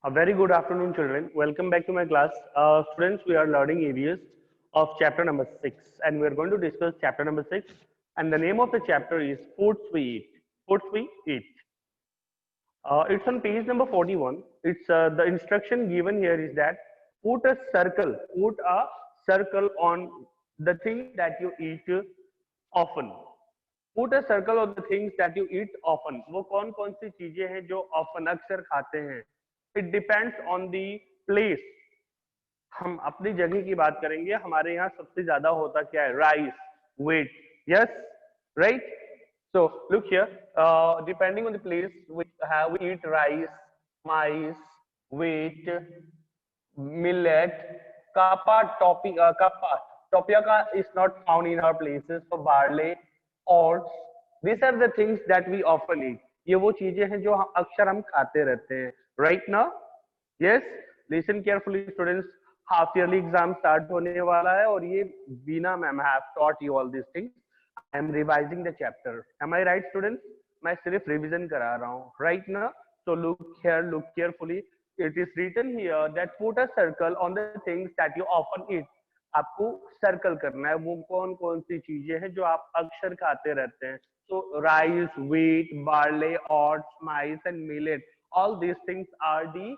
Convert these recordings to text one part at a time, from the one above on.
A very good afternoon, children. Welcome back to my class. Students, we are learning areas of chapter number 6, and we're going to discuss chapter number 6. And the name of the chapter is Foods We Eat. Foods We Eat. It's on page number 41. It's the instruction given here is that put a circle on the things that you eat often. Put a circle on the things that you eat often. वो कौन कौन सी चीजें हैं जो often अक्सर खाते हैं? It depends on the place. हम अपनी जगह की बात करेंगे. हमारे यहाँ सबसे ज्यादा होता क्या है? Rice, wheat. Yes, right? So look here. Depending on the place, we eat rice, maize, wheat, millet, tapioca is not found in our places. So barley, oats. These are the things that we often eat. ये वो चीजें हैं जो अक्सर हम खाते रहते हैं. Right now, yes. Listen carefully, students. Half yearly exam start होने वाला है और ये बीना ma'am have taught you all these things. I am revising the chapter. Am I right, students? मैं सिर्फ revision करा रहा हूँ. Right now, so look here, look carefully. It is written here that put a circle on the things that you often eat. आपको circle करना है वो कौन कौन सी चीजें हैं जो आप अक्सर खाते रहते हैं. So rice, wheat, barley, oats, maize, and millet. All these things are the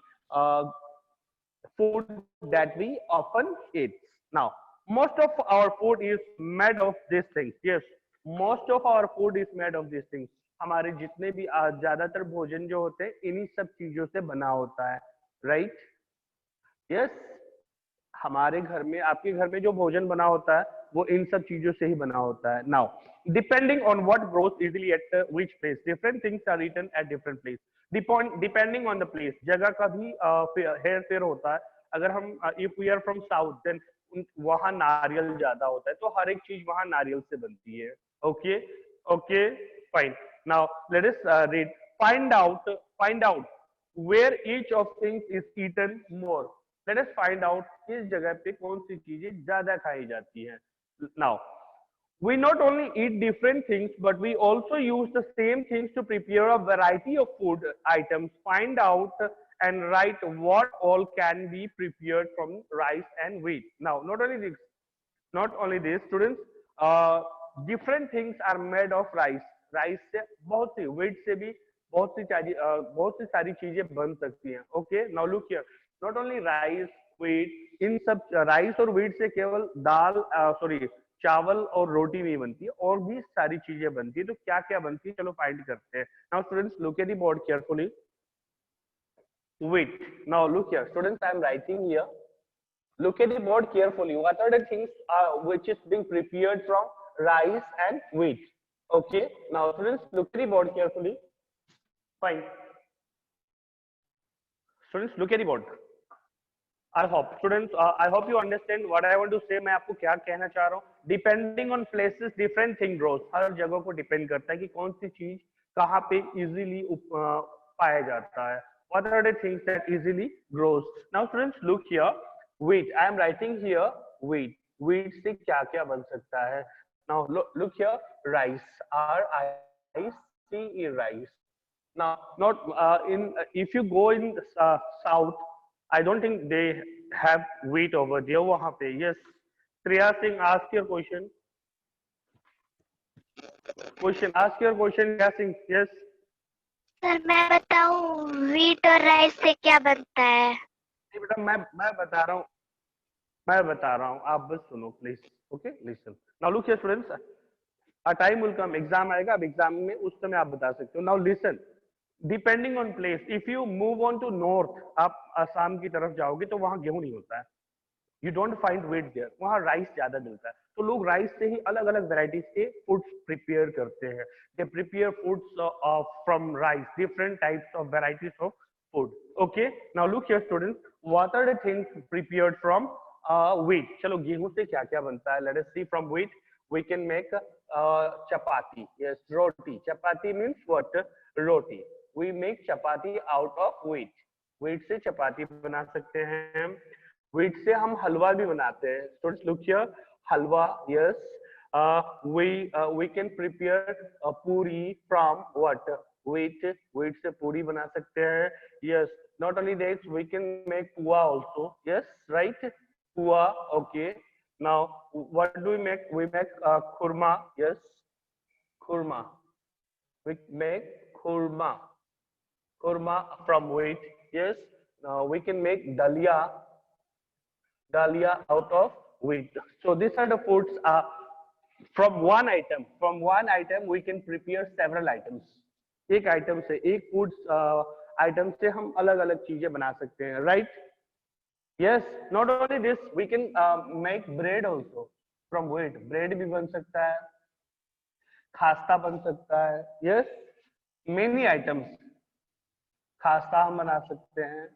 food that we often eat. Now, most of our food is made of these things. Yes, most of our food is made of these things. हमारे जितने भी ज्यादातर भोजन जो होते हैं इन्हीं सब चीजों से बना होता है. राइट? यस, हमारे घर में, आपके घर में जो भोजन बना होता है वो इन सब चीजों से ही बना होता है. Now, depending on what grows easily at which place, different things are eaten at different place. Depending on the place, जगह का भी हेर फेर होता है. अगर हम if we are from south then वहां नारियल ज्यादा होता है, तो हर एक चीज वहां नारियल से बनती है. Okay okay fine. Now let us read. Find out where each of things is eaten more. Let us find out किस जगह पे कौन सी चीजें ज्यादा खाई जाती हैं. Now, we not only eat different things, but we also use the same things to prepare a variety of food items. Find out and write what all can be prepared from rice and wheat. Now, not only this, students, different things are made of rice. Rice से बहुत सी, wheat से भी बहुत सी सारी चीजें बन सकती हैं. Okay, now look here. Not only rice, wheat, इन सब राइस और wheat से केवल दाल, चावल और रोटी नहीं बनती, और भी सारी चीजें बनती है. तो क्या क्या बनती है, चलो फाइंड करते हैं. Now students, look at the board carefully. Wait, now look here, students, I am writing here. Look at the board carefully. What are the things which is being prepared from rice and wheat? Okay, now students, look at the board carefully. Fine. Students, look at the board. I hope students, I hope you understand what I want to say. मैं आपको क्या कहना चाह रहा हूँ. Depending on places, different thing grows. हर जगह को depend करता है कि कौन सी चीज कहाँ पे इजीली पाया जाता है. What are the things that easily grows? Now students, look here. Wheat. I am writing here wheat. Wheat से क्या क्या बन सकता है. Now look here. Rice. R-I-C-E. Rice. Now, not if you go in south, I don't think they have wheat over there. वहाँ पे. Yes. Priya Singh, ask your question. Ask your question, Priya Singh. Yes. Sir मैं बताऊं wheat और rice से क्या बनता है. नहीं बेटा, मैं बता रहा हूँ, आप बस सुनो please. Okay, listen. Now look here students, a time will come, exam आएगा, अब एग्जाम में उस समय आप बता सकते हो. Now listen. Depending on place, if you move on to north, आप असम की तरफ जाओगे तो वहां गेहूं नहीं होता है. You don't find wheat there, वहां राइस ज्यादा मिलता है. तो लोग राइस से ही अलग अलग वेराइटीज के फूड्स प्रिपेयर करते हैं. They prepare foods from rice, different types of varieties of food. Okay, now look here students, what are the things prepared from wheat. चलो गेहूं से क्या क्या बनता है. Let us see. From wheat we can make chapati. Yes, roti. Chapati means what? Roti. We make chapati out of wheat. Wheat से चपाती बना सकते हैं. Wheat से हम हलवा भी बनाते हैं. Students, look here. Halwa, yes. We can prepare a puri from what? wheat से पूरी बना सकते हैं. Yes, not only that, we can make puwa also. Yes, right? Puwa, okay. Now, what do we make? We make khurma. Yes, khurma. We make khurma. Khurma from wheat. Yes. Now we can make dalia out of wheat. So these are the foods. From one item. From one item we can prepare several items. एक item से एक food item से हम अलग अलग चीजें बना सकते हैं. Right? Yes, not only this, we can make bread also from wheat. Bread भी बन सकता है, खास्ता बन सकता है. Yes, many items. खास्ता हम बना सकते हैं.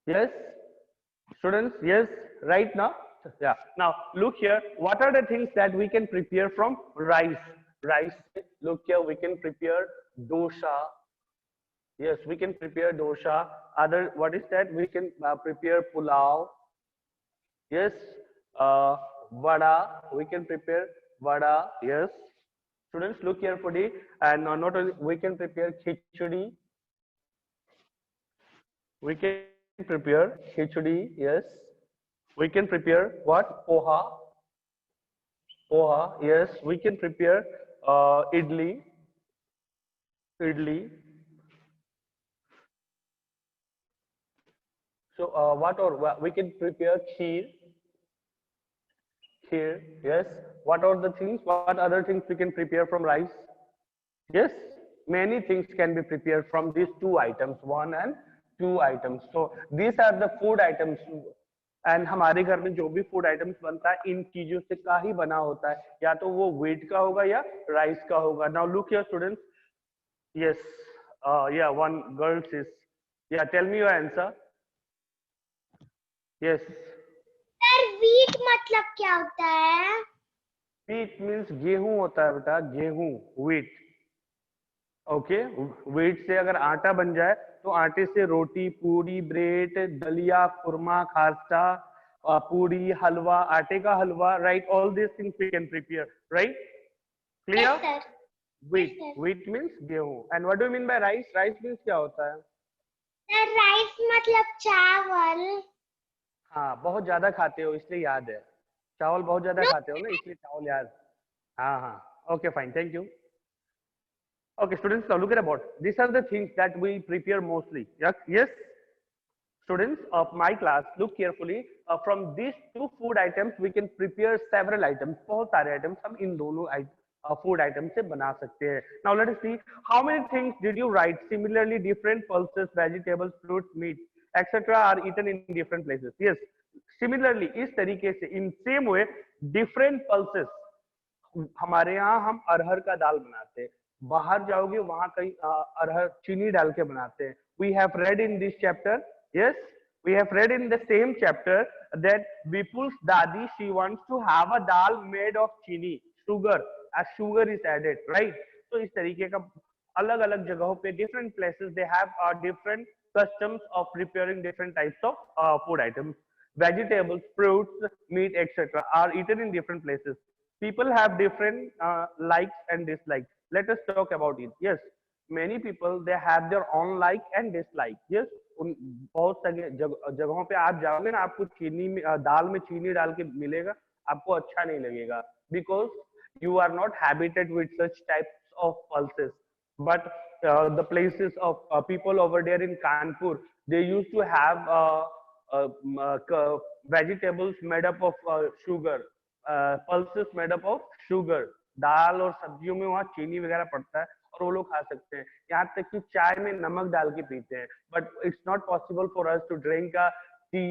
Yes, students. Yes, right now. Yeah. Now look here. What are the things that we can prepare from rice? Rice. Look here. We can prepare dosa. Yes, we can prepare dosa. Other, what is that? We can prepare pulao. Yes, vada. We can prepare vada. Yes, students, look carefully. And not only we can prepare khichdi. We can prepare khichdi. Yes, we can prepare what? Poha. Poha. Yes, we can prepare idli. Idli. So what or we can prepare kheer. Kheer, yes. What are the things? What other things we can prepare from rice? Yes, many things can be prepared from these two items, one and two items. So these are the food items. And हमारे घर में जो भी food items बनता है इन चीजों से का ही बना होता है, या तो वो व्हीट का होगा या राइस का होगा. Now look here students. Yes, yeah, one girl is. Yeah, tell me your answer. Yes. Sir wheat मतलब क्या होता है? Wheat means गेहूं होता है बेटा, गेहूं, wheat. ओके, wheat से अगर आटा बन जाए तो आटे से रोटी, पूरी, ब्रेड, दलिया, खुरमा, खास्ता, पूरी, हलवा, आटे का halwa. Right? All this things we can prepare. Right? Clear? Sir Wheat. Wheat means gehun. And what do you mean by rice? Rice means क्या होता है? सर राइस मतलब चावल. हाँ, बहुत ज्यादा खाते हो इसलिए याद है. चावल बहुत ज्यादा खाते हो ना, इसलिए चावल याद. हाँ हाँ. Okay, fine, thank you. Okay, students, now look at about. These are the things that we prepare mostly. Yes, yes. Students of my class, look carefully. From these two food items, we can prepare several items. बहुत सारे items हम इन दोनों food items से बना सकते हैं. Now let us see how many things did you write. Similarly, different pulses, vegetables, fruits, meat, etc. are eaten in different places. Yes. Similarly, इस तरीके से in same way, different pulses. हमारे यहाँ हम अरहर का दाल बनाते हैं. बाहर जाओगे वहां कहीं अरहर चीनी डाल के बनाते हैं. We have read in this chapter. Yes, we have read in the same chapter that Vipul's dadi she wants to have a dal made of chini, sugar, as sugar is added. Right? तो इस तरीके का अलग अलग जगहों पे different places they have different customs of preparing different types of food items. Vegetables, fruits, meat, etc. are eaten in different places. People have different likes and dislikes. Let us talk about it. Yes, many people they have their own like and dislike. Yes, बहुत सारे जगहों पे आप जाओगे ना, आपको चीनी में दाल में चीनी डाल के मिलेगा, आपको अच्छा नहीं लगेगा, because you are not habited with such types of pulses. But the places of people over there in Kanpur, they used to have vegetables made up of sugar, pulses made up of sugar. दाल और सब्जियों में वहाँ चीनी वगैरह पड़ता है और वो लोग खा सकते हैं. यहाँ तक कि चाय में नमक डाल के पीते हैं. But it's not possible for us to drink a tea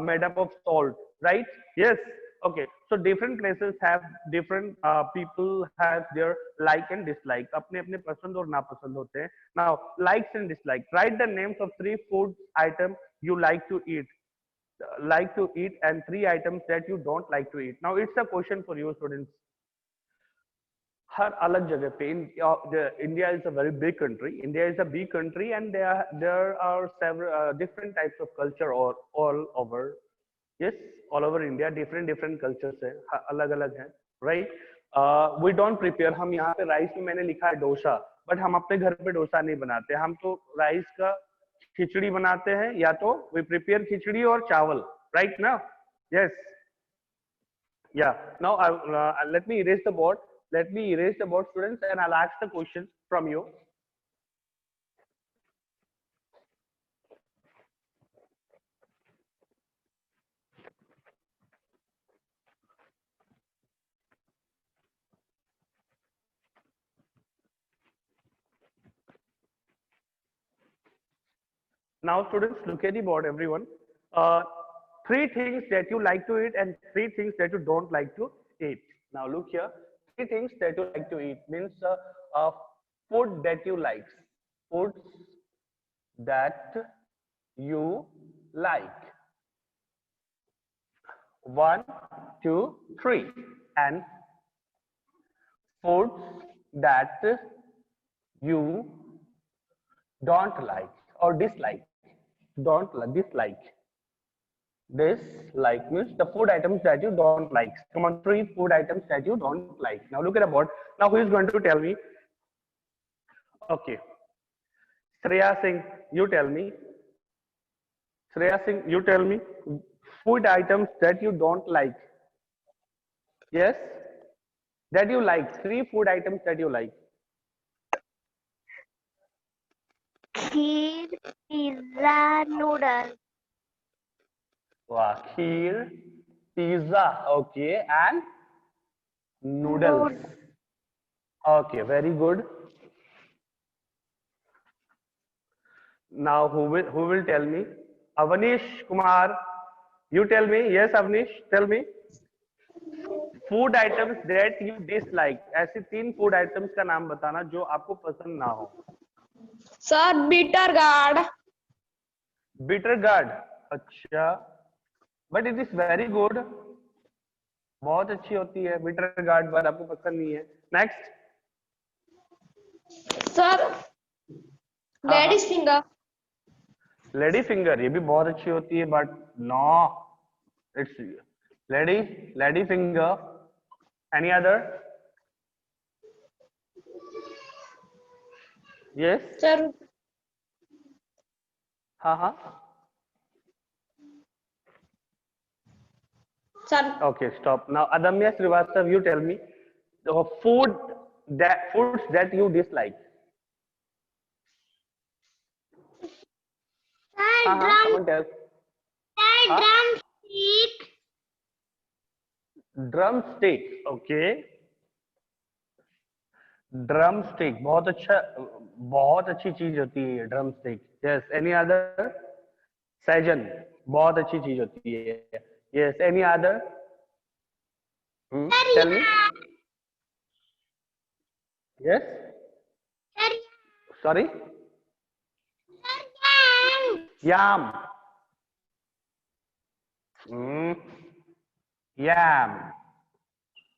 made up of salt. Right? Yes. Okay, so different places have different people have their like and dislike. अपने अपने पसंद और नापसंद होते हैं. Now likes and dislikes. Write the names of 3 food items you like to eat. And 3 items that you don't like to eat. Now it's a question for you students. हर अलग जगह पे India is a very big country. India is a big country and there are several different types of culture all over. Yes, all over India different cultures है, अलग अलग है. Right? We don't prepare, हम यहाँ पे rice में मैंने लिखा है डोसा, बट हम अपने घर पे डोसा नहीं बनाते, हम तो राइस का खिचड़ी बनाते हैं, या तो वी प्रिपेयर खिचड़ी और चावल, राइट ना? यस, या now let me erase the board, let me erase the board students, and I'll ask the question from you. Now, students, look at the board, everyone. Three things that you like to eat and three things that you don't like to eat. Now, look here. Three things that you like to eat means food that you like. Foods that you like. 1, 2, 3. And foods that you don't like or dislike. Dislike. Dislike means the food items that you don't like. Come on, 3 food items that you don't like. Now look at the board. Now who is going to tell me? Okay. Shreya Singh, you tell me. Shreya Singh, you tell me. Food items that you don't like. Yes? That you like. 3 food items that you like. Kheer, pizza, noodle. Wow. Kheer, pizza. Okay. And noodles. Okay. Very good. Now who will tell me? Avanish Kumar, you tell me. Yes, Avanish, tell me. Food items that you dislike. ऐसे 3 food items का नाम बताना जो आपको पसंद ना हो. Sir bitter gourd. Bitter gourd. अच्छा. But it is very good. बहुत अच्छी होती है bitter gourd, पर आपको पसंद नहीं है. Next. Sir ladies finger. Lady finger, ये भी बहुत अच्छी होती है, but no, it's lady finger. Any other? Yes sir. हाँ हाँ. Sir Okay, stop. Now, Adamya Srivastav, you tell me the foods that you dislike. Sir, Come on, tell. sir, drumstick. Drumstick, okay. Drumstick, बहुत अच्छी चीज होती है drumstick. Yes, any other? Sajan, बहुत अच्छी चीज होती है. Yes, any other? Tell me. Yes. Sir, Sorry. yam. Yam. Yam.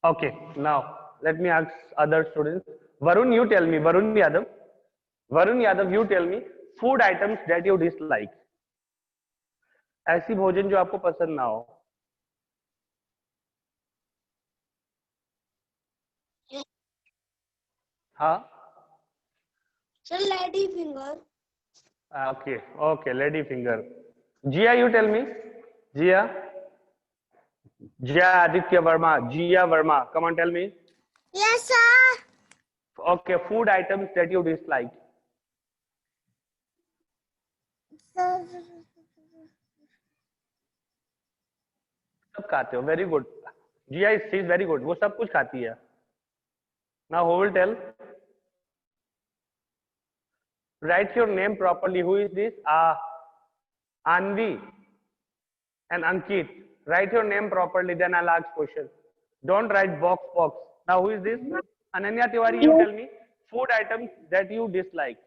Okay, now let me ask other students. Varun, you tell me. Varun Yadav, you tell me food items that you dislike. ऐसी भोजन जो आपको पसंद ना हो. हाँ. Sir lady finger. Okay, lady finger. Jia, you tell me. Jia Aditya Verma. Jia Verma, come on, tell me. Yes, sir. Okay, food items that you dislike. सब खाते हो, very good. Jia is very good. वो सब कुछ खाती है. Now who will tell? Write your name properly. Who is this? Anvi and Ankit. Write your name properly, then I'll ask question. Don't write box. Now who is this? Ananya Tiwari, you tell me food items that you dislike.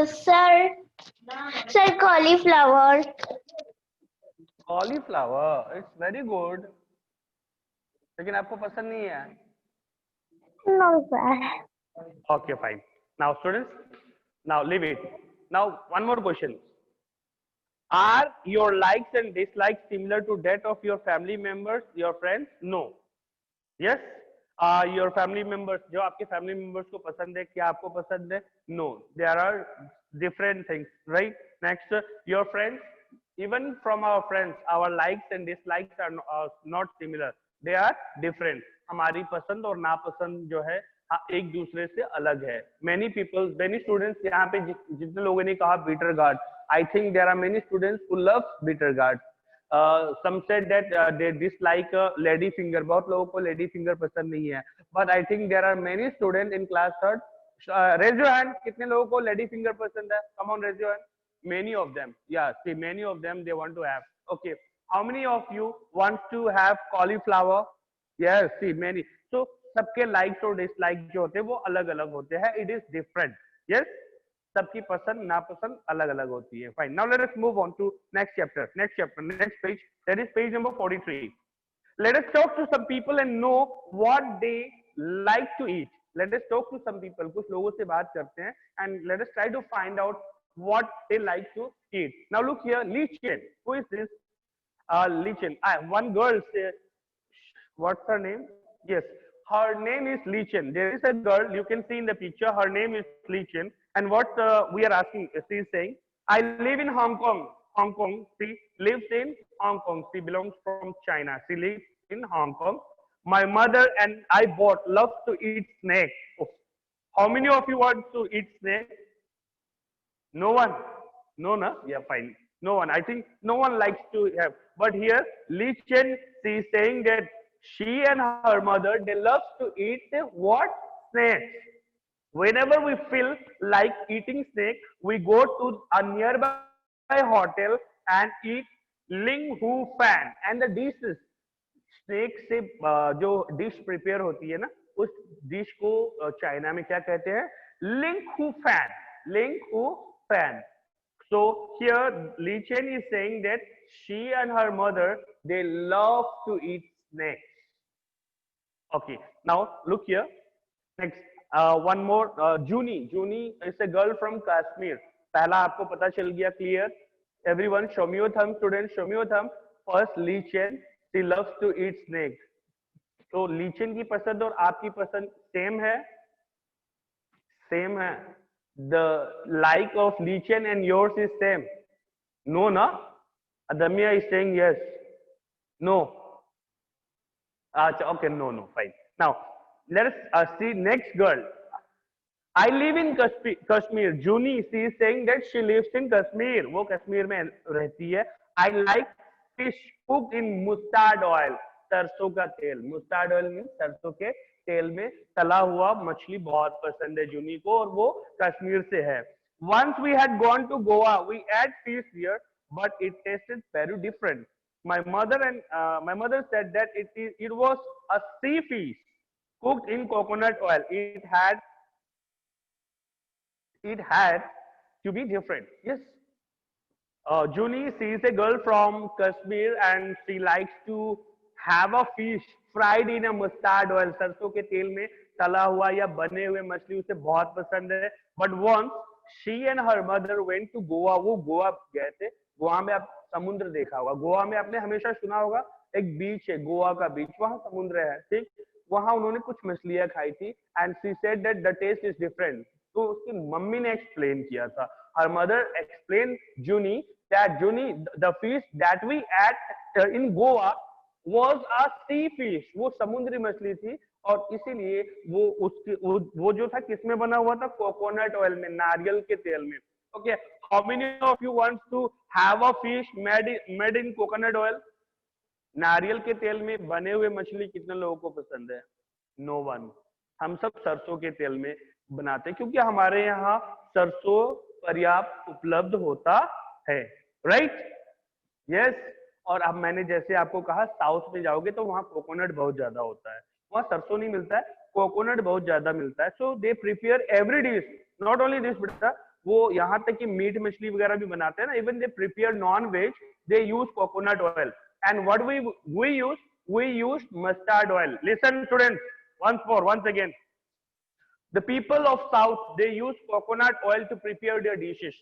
Sir, cauliflower. Cauliflower, it's very good. लेकिन आपको पसंद नहीं है. No, sir. Okay, fine. Now students, now leave it. Now one more question. Are your likes and dislikes similar to that of your family members, your friends? No. Yes your family members, जो आपके family members को पसंद है, क्या आपको पसंद है? No, there are different things, right? Next, your friends, even from our friends our likes and dislikes are not similar, they are different. हमारी पसंद और नापसंद जो है एक दूसरे से अलग है। मेनी पीपल, मेनी स्टूडेंट्स, यहाँ पे जितने लोगों ने कहा bitter gourd, I think there are many students who love bitter gourd. some said that they dislike lady finger, बहुत लोगों को lady finger पसंद नहीं है, but I think there are many students in class third, raise your hand, कितने लोगों को lady finger पसंद है? Come on, raise your hand. Many of them, yeah, see, many of them they want to have. Okay, how many of you want to have cauliflower? Yes, see, many. So सबके likes और dislikes जो होते हैं वो अलग अलग होते हैं, it is different. Yes, सबकी पसंद नापसंद अलग अलग होती है। Fine, now let us move on to next chapter, next page, that is page number 43। Let us talk to some people and know what they like to eat. Let us talk to some people, कुछ लोगों से बात करते हैं and let us try to find out what they like to eat. Now look here, लीचेन, who is this? लीचेन, one girl say, what's her name? Yes, her name is Lichen. There is a girl, you can see in the picture, her name is Lichen. And what we are asking, she is saying, I live in Hong Kong. Hong Kong, she lives in Hong Kong. She belongs from China. She lives in Hong Kong. My mother and I both love to eat snake. Oh. How many of you want to eat snake? No one? No, no? Yeah, fine. No one. I think no one likes to have. But here, Li Chen, she is saying that she and her mother, they love to eat what? Snakes. Whenever we feel like eating snake, we go to a nearby hotel and eat ling hu fan. And the dishes, snake से जो dish prepare होती है ना, उस dish को China में क्या कहते हैं? लिंग हु फैन, लिंग who fan. So here Li Chen is saying that she and her mother, they love to eat snakes. Okay, now look here. Next, one more, Juni. Juni is a girl from Kashmir. पहला आपको पता चल गया, clear? Everyone, show me your thumb, students. Show me your thumb. First, Li Chen, she loves to eat snake. तो Li Chen की पसंद और आपकी पसंद सेम है? सेम है? The like of Li Chen and yours is same? No, na? Adamya is saying yes. No. Okay, no, no, fine. Now, let us see next girl. I live in Kashmir. Juni, she is saying that she lives in Kashmir. वो कश्मीर में रहती है. I like fish cooked in mustard oil. सरसों का तेल. Mustard oil means सरसों के तेल में तला हुआ मछली बहुत पसंद है जूनी को, और वो कश्मीर से है. Once we had gone to Goa, we had fish here, but it tasted very different. My mother said that it was a sea fish cooked in coconut oil. It had to be different. Yes. Juni, she is a girl from Kashmir and she likes to have a fish fried in a mustard oil. सरसों के तेल में तला हुआ या बने हुए मछली उसे बहुत पसंद है. But once she and her mother went to Goa. वो गोवा गए थे. गोवा में आप समुद्र देखा होगा. गोवा में आपने हमेशा सुना होगा एक बीच है, गोवा का बीच, वहां समुद्र है, ठीक? वहां उन्होंने कुछ मछलियां खाई थी and she said that the taste is different. तो उसकी मम्मी ने एक्सप्लेन किया था. Her mother explained Juni that the fish that we ate in Goa was a sea fish. वो समुद्री मछली थी और इसीलिए वो जो था किसमें बना हुआ था? कोकोनट ऑयल में, नारियल के तेल में. Okay, how many of you want to have a fish made in coconut oil? नारियल के तेल में बने हुए मछली कितने लोगों को पसंद है? No one. हम सब सरसों के तेल में बनाते हैं क्योंकि हमारे यहाँ सरसों पर्याप्त उपलब्ध होता है, राइट? यस. और अब मैंने जैसे आपको कहा साउथ में जाओगे तो वहाँ कोकोनट बहुत ज्यादा होता है, वहाँ सरसों नहीं मिलता है, कोकोनट बहुत ज्यादा मिलता है. So they prepare every dish, not only this बेटा, वो यहाँ तक कि मीट मछली वगैरह भी बनाते हैं ना. Even they prepare non veg, they use coconut oil. And what we use mustard oil. Listen students, once again, the people of south, they use coconut oil to prepare their dishes,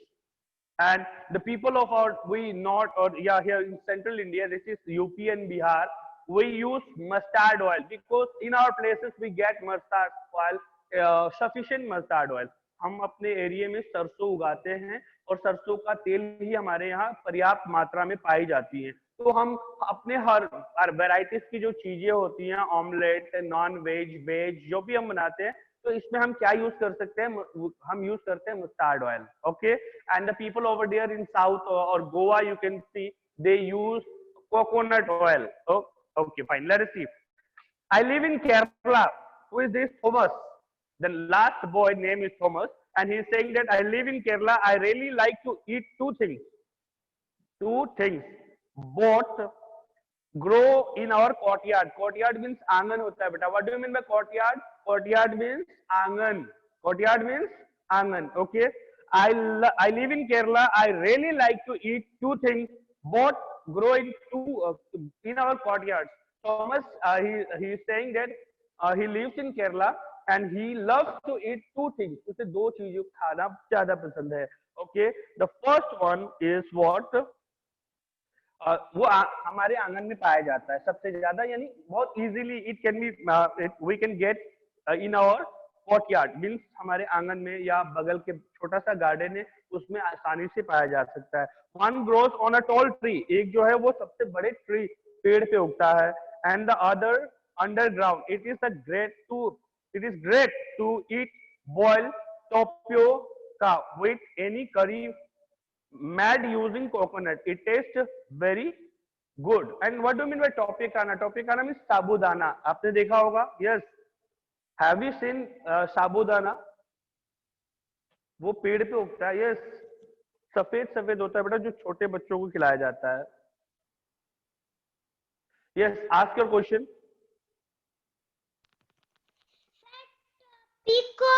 and the people of our here in central India, this is UP and Bihar, we use mustard oil because in our places we get mustard oil, sufficient mustard oil. हम अपने area में सरसों उगाते हैं और सरसों का तेल ही हमारे यहाँ पर्याप्त मात्रा में पाई जाती है। तो हम अपने हर वेराइटीज की जो चीजें होती हैं, ऑमलेट, नॉन वेज, वेज, जो भी हम बनाते हैं, तो इसमें हम क्या यूज कर सकते हैं? हम यूज करते हैं mustard oil. Okay, and the people over there in south और Goa, you can see they use coconut oil. Oh, okay, fine. Let us see. I live in Kerala. Who is this? Thomas. The last boy name is Thomas, and he is saying that I live in Kerala. I really like to eat two things. Two things. Both grow in our courtyard. Courtyard means angan hota hai beta. What do you mean by courtyard? Courtyard means angan. Courtyard means angan. Okay. I live in Kerala. I really like to eat two things. Both grow in our courtyard. Thomas, he is saying that he lives in Kerala and he loves to eat two things. उसे दो चीजें खाना ज्यादा पसंद है. Okay, the first one is what? वो हमारे आंगन में पाया जाता है सबसे ज्यादा, यानी बहुत easily it can be we can get in our courtyard. Means हमारे आंगन में या बगल के छोटा सा गार्डन है उसमें आसानी से पाया जा सकता है. One grows on a tall tree. एक जो है वो सबसे बड़े ट्री पेड़ पे उगता है. And the other underground. It is great to eat boiled tapioca with any curry made using coconut. It tastes very good. And what do you mean by tapioca? Tapioca means साबूदाना. आपने देखा होगा? Yes. Have you seen साबूदाना? वो पेड़ पे उगता है. Yes. सफेद सफेद होता है बेटा, जो छोटे बच्चों को खिलाया जाता है. Yes, ask your question. पिको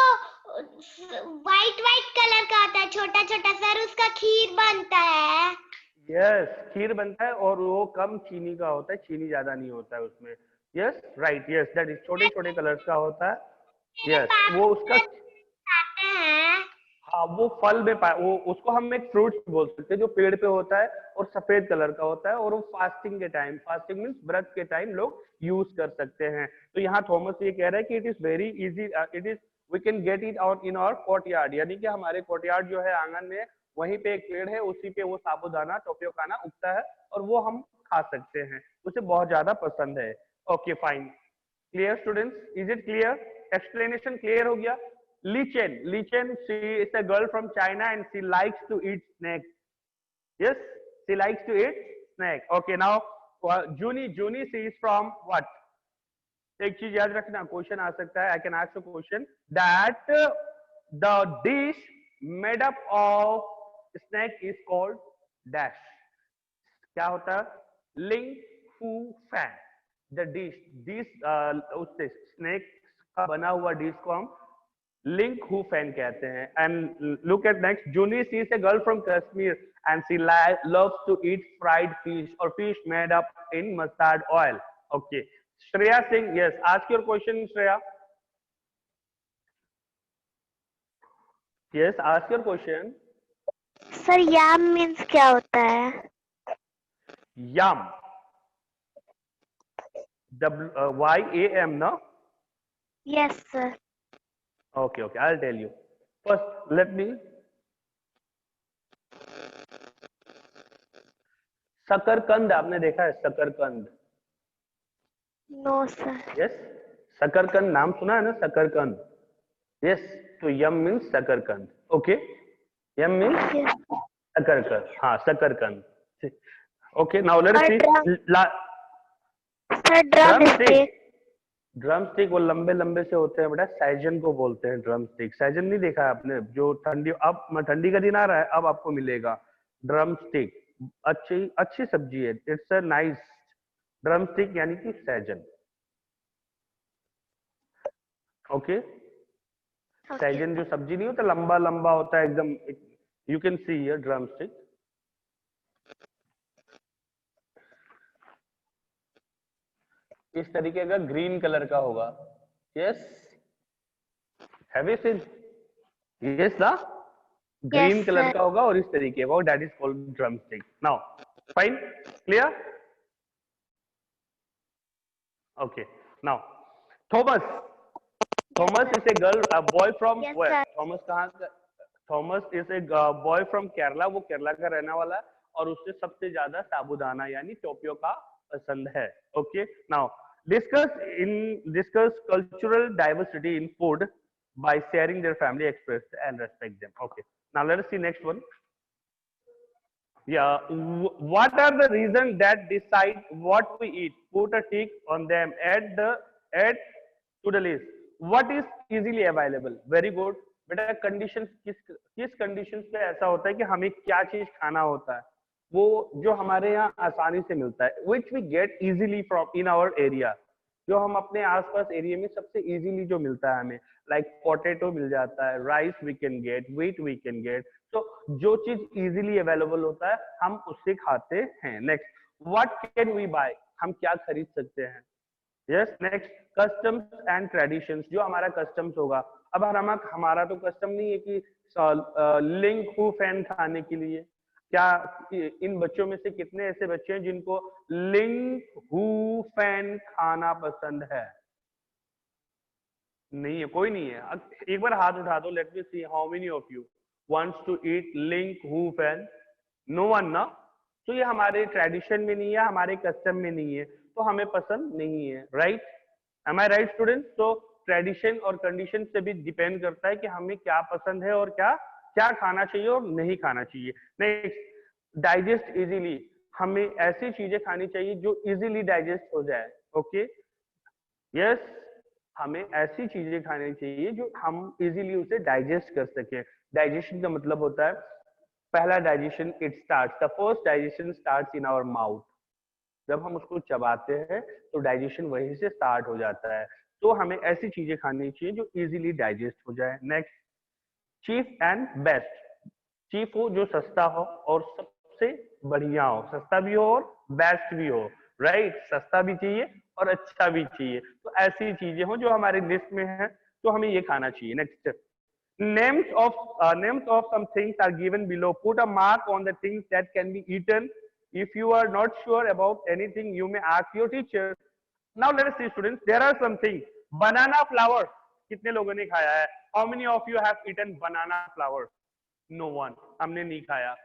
व्हाइट कलर का होता है, छोटा छोटा सर, उसका खीर बनता है. Yes, खीर बनता है और वो कम चीनी का होता है, चीनी ज्यादा नहीं होता है उसमें. Yes, right. Yes, that is छोटे छोटे कलर्स का होता है. Yes, वो उसका खाते हैं. हाँ, वो फल में वो उसको हम एक फ्रूट बोल सकते हैं जो पेड़ पे होता है और सफेद कलर का होता है, और वो फास्टिंग के टाइम, फास्टिंग मीन्स व्रत के टाइम लोग यूज कर सकते हैं. तो यहाँ थॉमस ये कह रहा है कि it is very easy, it is we can get it out in our courtyard. यानी कि हमारे कोर्टयार्ड जो है आंगन में, वहीं पे एक पेड़ है, उसी पे वो साबूदाना टोपियोकाना उगता है और वो हम खा सकते हैं. उसे बहुत ज्यादा पसंद है. Okay fine. Clear students? Is it clear? Explanation clear हो गया? Li Chen, she is a girl from China and she likes to eat snake. Yes, she likes to eat snake. Okay, now Juni, she is from what? एक चीज याद रखना, question आ सकता है. I can ask a question that the dish made up of snake is called dash. क्या होता है? Ling Fu Fan. The dish, उससे snake का बना हुआ डिश को हम लिंक हु फैन कहते हैं. And look at next. Juni, she is a girl from Kashmir and she loves to eat fried fish और fish made up in mustard oil. Okay. Shreya Singh, yes, ask your question Shreya. Yes, ask your question. Sir yam means क्या होता है? Yam, YAM, no? Yes sir. Okay, I'll tell you. First, let me. शकरकंद आपने देखा है? शकरकंद. No sir. Yes, शकरकंद नाम सुना है ना? शकरकंद. यस, तो yam means shakarkand. Okay, yam means shakarkand. हाँ, shakarkand. Okay, now let us see. Sir drumstick. Drumstick वो लंबे लंबे से होते हैं बेटा, सैजन को बोलते हैं ड्रम स्टिक. सैजन नहीं देखा है आपने? जो ठंडी, अब ठंडी का दिन आ रहा है, अब आपको मिलेगा ड्रम स्टिक. अच्छी सब्जी है. It's a nice drum stick, यानी कि सैजन. ओके, सैजन जो सब्जी नहीं होता, लंबा लंबा होता है एकदम. You can see here drum stick. इस तरीके का ग्रीन कलर का होगा. Yes, have you seen? Yes ना, ग्रीन कलर का होगा और इस तरीके का, that is called drum stick. Now fine, clear? Okay. Now, Thomas. Thomas is a girl, a boy from Yes, where? sir. Thomas कहाँ का? Thomas is a boy from Kerala. वो केरला का रहने वाला है और उसे सबसे ज्यादा साबूदाना यानी टोपियो पसंद है. Okay. Now, discuss cultural diversity in food by sharing their family express and respect them. Okay. Now let us see next one. Yeah, what are the reasons that decide what we eat? Put a tick on them. Add to the list. What is easily available? Very good. बेटा condition किस condition पे ऐसा होता है कि हमें क्या चीज खाना होता है, वो जो हमारे यहाँ आसानी से मिलता है, which we get easily from in our area, जो हम अपने आसपास एरिया में सबसे इजीली जो मिलता है हमें, लाइक पोटैटो मिल जाता है, rice we can get, wheat we can get. तो जो चीज इजीली अवेलेबल होता है हम उससे खाते हैं. Next, what can we buy, हम क्या खरीद सकते हैं. Yes. Next, customs and traditions, जो हमारा कस्टम्स होगा. अब हमारा तो कस्टम नहीं है कि लिंक हु फैन खाने के लिए. क्या इन बच्चों में से कितने ऐसे बच्चे हैं जिनको लिंक हु फैन खाना पसंद है? नहीं है, कोई नहीं है. एक बार हाथ उठा दो. Let me see how many of you wants to eat लिंक हु फैन. नो वन ना. तो ये हमारे ट्रेडिशन में नहीं है, हमारे कस्टम में नहीं है, तो हमें पसंद नहीं है. राइट? एम आई राइट स्टूडेंट्स? तो ट्रेडिशन और कंडीशन से भी डिपेंड करता है कि हमें क्या पसंद है और क्या क्या खाना चाहिए और नहीं खाना चाहिए. नेक्स्ट, डाइजेस्ट इजीली, हमें ऐसी चीजें खानी चाहिए जो इजीली डाइजेस्ट हो जाए. ओके. यस, हमें ऐसी चीजें खानी चाहिए जो हम इजीली उसे डाइजेस्ट कर सके. डाइजेशन का मतलब होता है पहला digestion, it starts, the first digestion starts in our mouth. जब हम उसको चबाते हैं तो डाइजेशन वहीं से स्टार्ट हो जाता है. तो हमें ऐसी चीजें खानी चाहिए जो इजीली डाइजेस्ट हो जाए. Next, cheap and best, cheap हो जो सस्ता हो और सबसे बढ़िया हो. सस्ता भी हो और बेस्ट भी हो. राइट? सस्ता भी चाहिए और अच्छा भी चाहिए. तो ऐसी चीजें हो जो हमारे लिस्ट में है, तो हमें ये खाना चाहिए. Next, names of some things are given below. Put a mark on the things that can be eaten. If you are not sure about anything, you may ask your teacher. Now let us see students, there are some things. Banana flowers, कितने लोगों ने खाया है? How many of you have eaten banana flowers? No one. हमने नहीं खाया,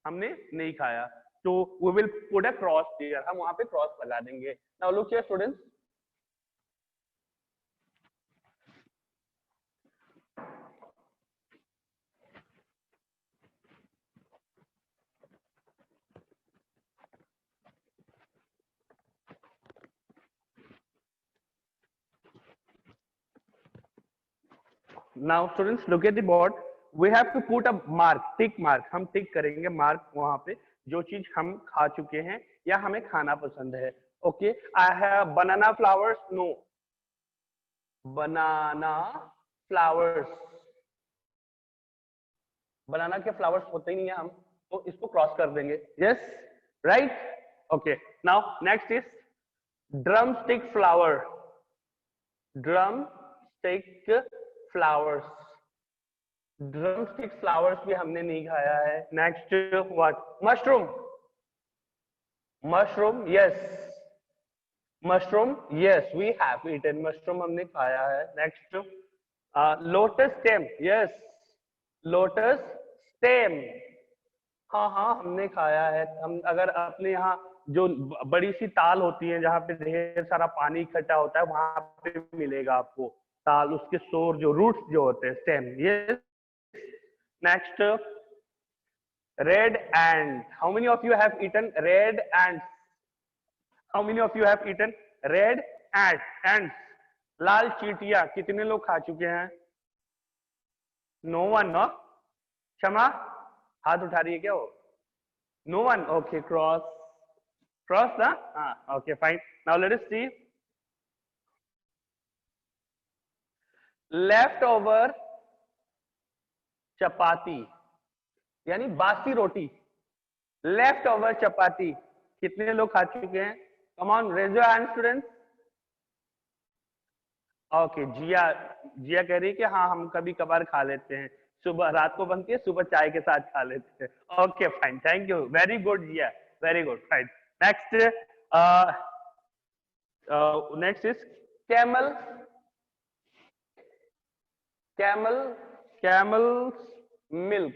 हमने नहीं खाया. तो we will put a cross here. हम वहां पे क्रॉस लगा देंगे. Now look here students. Now students, look at the board. We have to put a mark, tick mark. हम टिक करेंगे मार्क वहां पे जो चीज हम खा चुके हैं या हमें खाना पसंद है. Okay. I have banana flowers. No, banana flowers, banana के फ्लावर्स होते ही नहीं है, हम तो इसको क्रॉस कर देंगे. Yes. Right? Okay. Now next is drum stick flower. Drum stick flowers, drum stick flowers भी हमने नहीं खाया है. Next, what? Mushroom. Mushroom, yes. Mushroom, yes, we have eaten. Mushroom हमने खाया है. Next, lotus stem. Yes, lotus stem. हाँ हाँ, हमने खाया है. हम अगर अपने यहाँ जो बड़ी सी ताल होती है जहाँ पे ढेर सारा पानी इकट्ठा होता है, वहां पे मिलेगा आपको ताल, उसके सोर जो रूट्स जो होते हैं, stem. Yes. Next, red ant. How many of you have eaten red ant? How many of you have eaten red ant? लाल चींटियां कितने लोग खा चुके हैं? No one. नो, क्षमा, हाथ उठा रही है क्या वो? No one. Okay, cross. Cross ना? हाँ. Okay, fine. Now let us see. Leftover chapati यानी बासी रोटी. लेफ्ट ओवर चपाती कितने लोग खा चुके हैं? Come on, raise your hand students. Okay, Jiya, Jiya कह रही है कि हाँ हम कभी कभार खा लेते हैं. सुबह रात को बनती है, सुबह चाय के साथ खा लेते हैं. Okay, fine. Thank you. Very good Jiya, very good. Fine. Next, Next is camel. Camel's milk.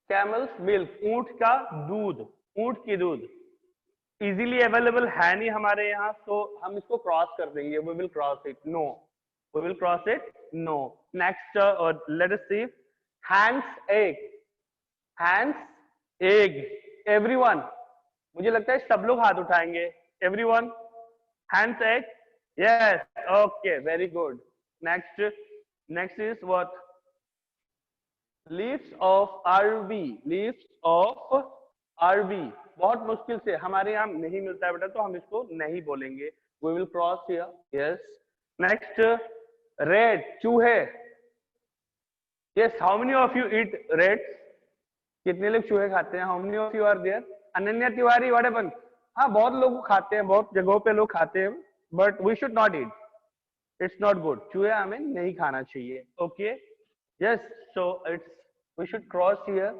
Camel's milk. ऊंट का दूध, ऊंट की दूध इजीली अवेलेबल है नहीं हमारे यहाँ, तो हम इसको क्रॉस कर देंगे. We will cross it. No. We will cross it. No. Next, let us see. Hen's egg. Hen's egg. Everyone. मुझे लगता है सब लोग हाथ उठाएंगे. Everyone. Hen's egg. Yes. Okay. Very good. Next is what? Leaves of RV. Leaves of RV. बहुत मुश्किल से हमारे यहाँ नहीं मिलता है बेटा, तो हम इसको नहीं बोलेंगे. We will cross here. Yes. Next, rat. चूहे. Yes. How many of you eat rats? कितने लोग चूहे खाते हैं? How many of you are there? Ananya Tiwari, what happened? हाँ, बहुत लोग खाते हैं, बहुत जगहों पे लोग खाते हैं, but we should not eat. It's not good. चूहे हमें नहीं खाना चाहिए. Okay. Yes. So we should cross here.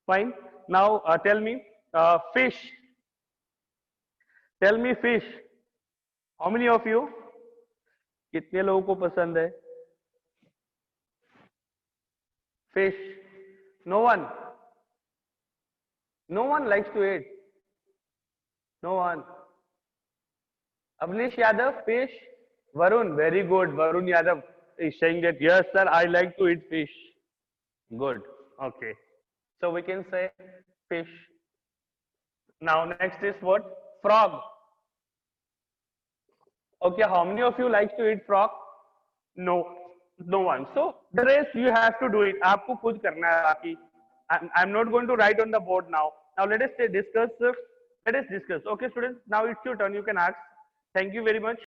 Fine. Now tell me fish. Tell me fish. How many of you? कितने लोगों को पसंद है fish? No one. No one likes to eat. No one. Avnish Yadav, fish. Varun, very good. Varun Yadav is saying that yes sir, I like to eat fish. Good. Okay. So we can say fish. Now next is what? Frog. Okay, how many of you like to eat frog? No, no one. So the rest you have to do it. आपको खुद करना है बाकी. I'm not going to write on the board now. Now let us discuss. Let us discuss. Okay, students. Now it's your turn. You can ask. Thank you very much.